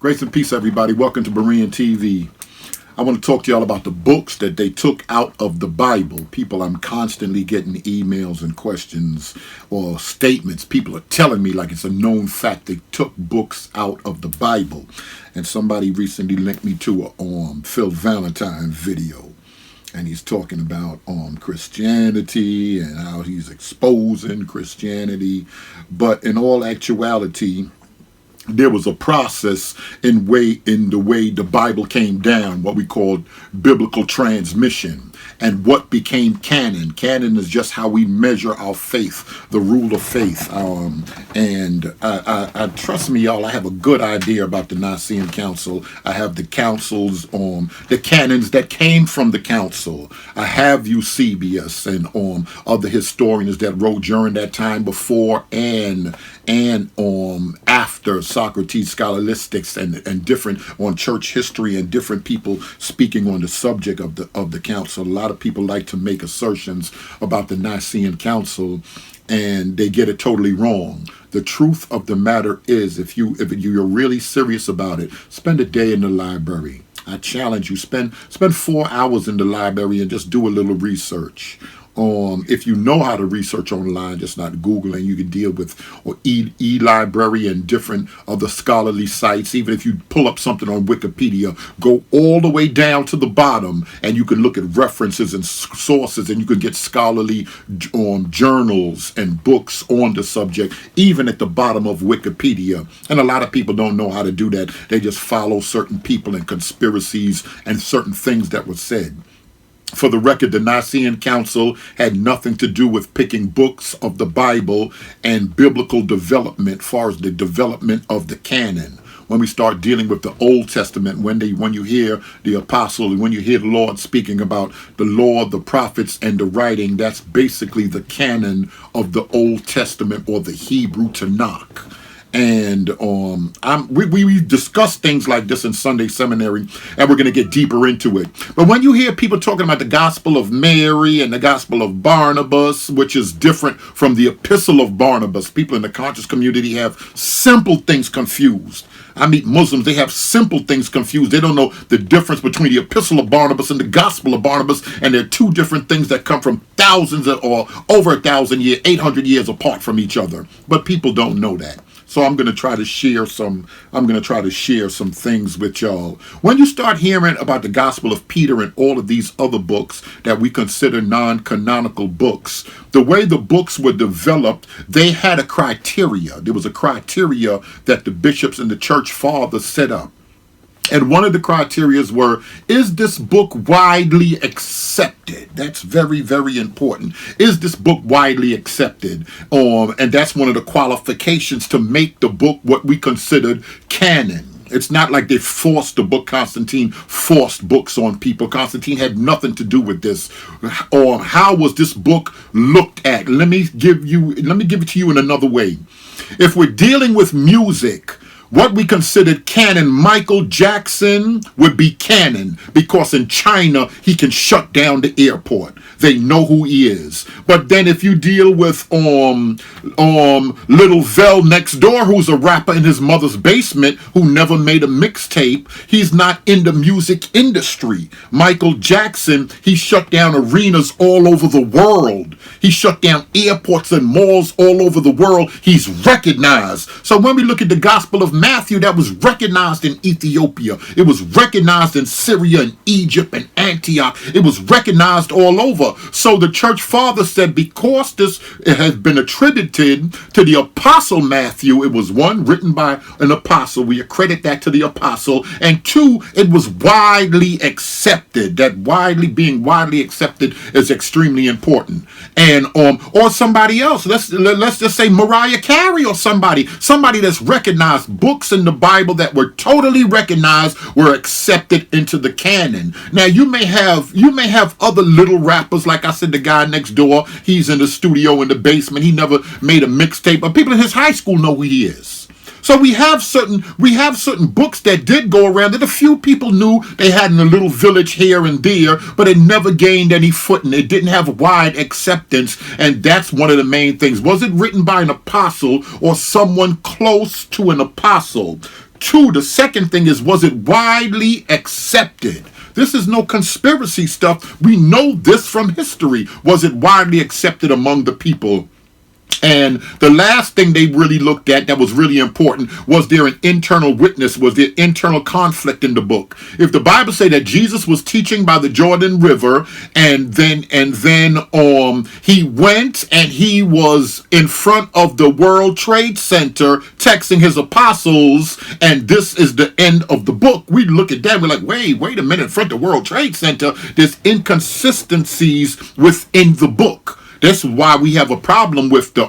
Grace and peace, everybody. Welcome to Berean TV. I want to talk to y'all about the books that they took out of the Bible. People, I'm constantly getting emails and questions or statements. People are telling me like it's a known fact they took books out of the Bible. And somebody recently linked me to a Phil Valentine video. And he's talking about Christianity and how he's exposing Christianity. But in all actuality, there was a process in the way the Bible came down, what we called biblical transmission, and what became canon. Canon is just how we measure our faith, the rule of faith. And trust me, y'all, I have a good idea about the Nicene Council. I have the councils, the canons that came from the council. I have Eusebius and other historians that wrote during that time, before and after Socrates, scholastics and different on church history and different people speaking on the subject of the council. A lot of people like to make assertions about the Nicene Council, and they get it totally wrong. The truth of the matter is, if you're really serious about it, spend a day in the library. I challenge you, spend 4 hours in the library and just do a little research. If you know how to research online, just not Googling, you can deal with e-library and different other scholarly sites. Even if you pull up something on Wikipedia, go all the way down to the bottom and you can look at references and sources, and you can get scholarly journals and books on the subject, even at the bottom of Wikipedia. And a lot of people don't know how to do that. They just follow certain people and conspiracies and certain things that were said. For the record, the Nicene Council had nothing to do with picking books of the Bible and biblical development, as far as the development of the canon. When we start dealing with the Old Testament, when you hear the apostle, when you hear the Lord speaking about the law, the prophets, and the writing, that's basically the canon of the Old Testament, or the Hebrew Tanakh. And we discuss things like this in Sunday seminary, and we're going to get deeper into it. But when you hear people talking about the Gospel of Mary and the Gospel of Barnabas, which is different from the Epistle of Barnabas, people in the conscious community have simple things confused. I meet Muslims, they have simple things confused. They don't know the difference between the Epistle of Barnabas and the Gospel of Barnabas, and they're two different things that come from thousands or over 1,000 years, 800 years apart from each other. But people don't know that. So I'm going to try to share some things with y'all. When you start hearing about the Gospel of Peter and all of these other books that we consider non-canonical books, the way the books were developed, they had a criteria. There was a criteria that the bishops and the church fathers set up. And one of the criterias were, is this book widely accepted? That's very, very important. Is this book widely accepted? And that's one of the qualifications to make the book what we considered canon. It's not like they forced the book. Constantine forced books on people. Constantine had nothing to do with this. Or how was this book looked at? Let me give it to you in another way. If we're dealing with music, what we considered canon, Michael Jackson would be canon because in China, he can shut down the airport. They know who he is. But then if you deal with Little Vel next door, who's a rapper in his mother's basement, who never made a mixtape, he's not in the music industry. Michael Jackson, he shut down arenas all over the world. He shut down airports and malls all over the world. He's recognized. So when we look at the Gospel of Matthew, that was recognized in Ethiopia. It was recognized in Syria and Egypt and Antioch. It was recognized all over. So the church father said, because this has been attributed to the apostle Matthew, it was one, written by an apostle. We accredit that to the apostle. And two, it was widely accepted. That being widely accepted is extremely important. And or somebody else, let's just say Mariah Carey or somebody that's recognized. Books in the Bible that were totally recognized were accepted into the canon. Now you may have other little rappers, like I said, the guy next door, he's in the studio in the basement, he never made a mixtape, but people in his high school know who he is. So we have certain books that did go around that a few people knew they had in a little village here and there, but it never gained any footing. It didn't have wide acceptance, and that's one of the main things. Was it written by an apostle or someone close to an apostle? Two, the second thing is, was it widely accepted? This is no conspiracy stuff. We know this from history. Was it widely accepted among the people? And the last thing they really looked at that was really important, was there an internal witness? Was there internal conflict in the book? If the Bible say that Jesus was teaching by the Jordan River, and then he went and he was in front of the World Trade Center texting his apostles, and this is the end of the book, we look at that, we're like, wait a minute, in front of the World Trade Center, there's inconsistencies within the book. That's why we have a problem with the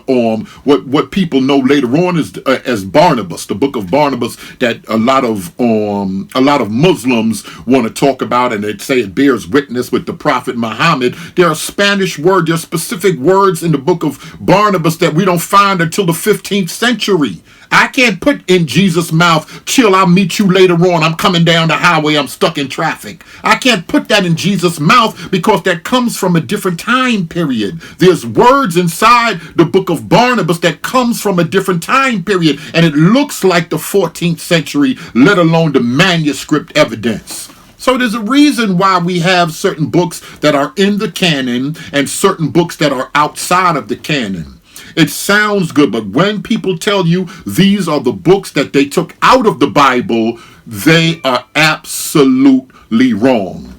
what people know later on as Barnabas, the book of Barnabas, that a lot of Muslims want to talk about, and they say it bears witness with the Prophet Muhammad. There are Spanish words, there are specific words in the book of Barnabas that we don't find until the 15th century. I can't put in Jesus' mouth, chill, I'll meet you later on, I'm coming down the highway, I'm stuck in traffic. I can't put that in Jesus' mouth because that comes from a different time period. There's words inside the book of Barnabas that comes from a different time period, and it looks like the 14th century, let alone the manuscript evidence. So there's a reason why we have certain books that are in the canon and certain books that are outside of the canon. It sounds good, but when people tell you these are the books that they took out of the Bible, they are absolutely wrong.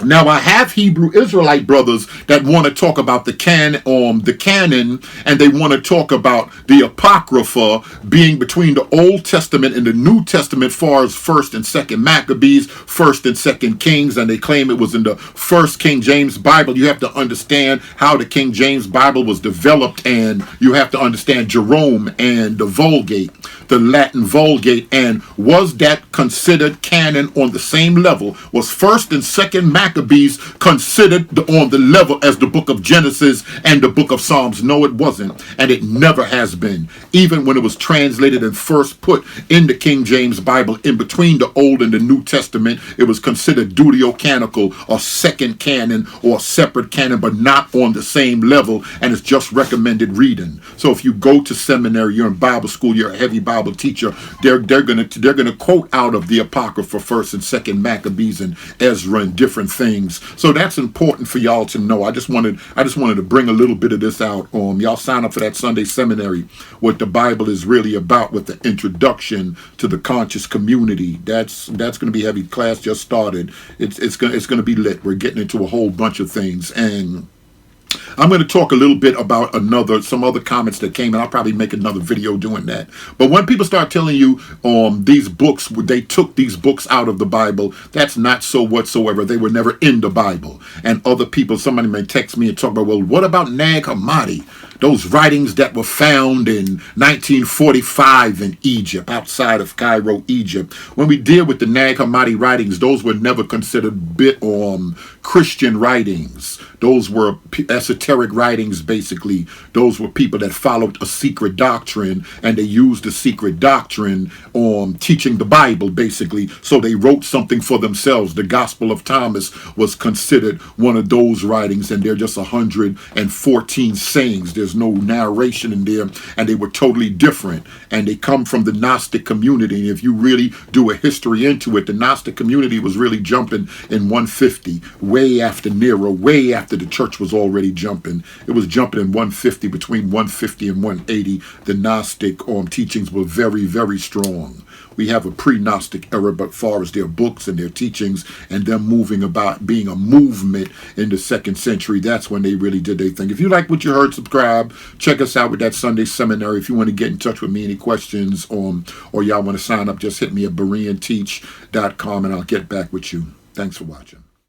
Now, I have Hebrew Israelite brothers that want to talk about the canon, and they want to talk about the Apocrypha being between the Old Testament and the New Testament, far as 1st and 2nd Maccabees, 1st and 2nd Kings, and they claim it was in the 1st King James Bible. You have to understand how the King James Bible was developed, and you have to understand Jerome and the Vulgate, the Latin Vulgate, and was that considered canon on the same level? Was 1st and 2nd Maccabees considered on the level as the book of Genesis and the book of Psalms? No, it wasn't, and it never has been. Even when it was translated and first put in the King James Bible, in between the Old and the New Testament, it was considered deuterocanonical or second canon or separate canon, but not on the same level, and it's just recommended reading. So if you go to seminary, you're in Bible school, you're a heavy Bible teacher, they're gonna quote out of the Apocrypha, 1st and 2nd Maccabees and Ezra and different things. So that's important for y'all to know. I just wanted to bring a little bit of this out. Y'all sign up for that Sunday seminary, what the Bible is really about, with the introduction to the conscious community. That's going to be heavy. Class just started. It's going to be lit. We're getting into a whole bunch of things, and I'm going to talk a little bit about some other comments that came, and I'll probably make another video doing that. But when people start telling you these books, they took these books out of the Bible, that's not so whatsoever. They were never in the Bible. And other people, somebody may text me and talk about, well, what about Nag Hammadi? Those writings that were found in 1945 in Egypt, outside of Cairo, Egypt. When we deal with the Nag Hammadi writings, those were never considered Christian writings. Those were esoteric writings, basically. Those were people that followed a secret doctrine, and they used the secret doctrine teaching the Bible, basically. So they wrote something for themselves. The Gospel of Thomas was considered one of those writings, and they're just 114 sayings. There's no narration in there, and they were totally different. And they come from the Gnostic community. And if you really do a history into it, the Gnostic community was really jumping in 150, way after Nero, way after the church was already jumping. It was jumping in 150, between 150 and 180. The Gnostic teachings were very, very strong. We have a pre-Gnostic era, but far as their books and their teachings and them moving about being a movement in the 2nd century, that's when they really did their thing. If you like what you heard, subscribe. Check us out with that Sunday seminary. If you want to get in touch with me, any questions, or y'all want to sign up, just hit me at BereanTeach.com, and I'll get back with you. Thanks for watching.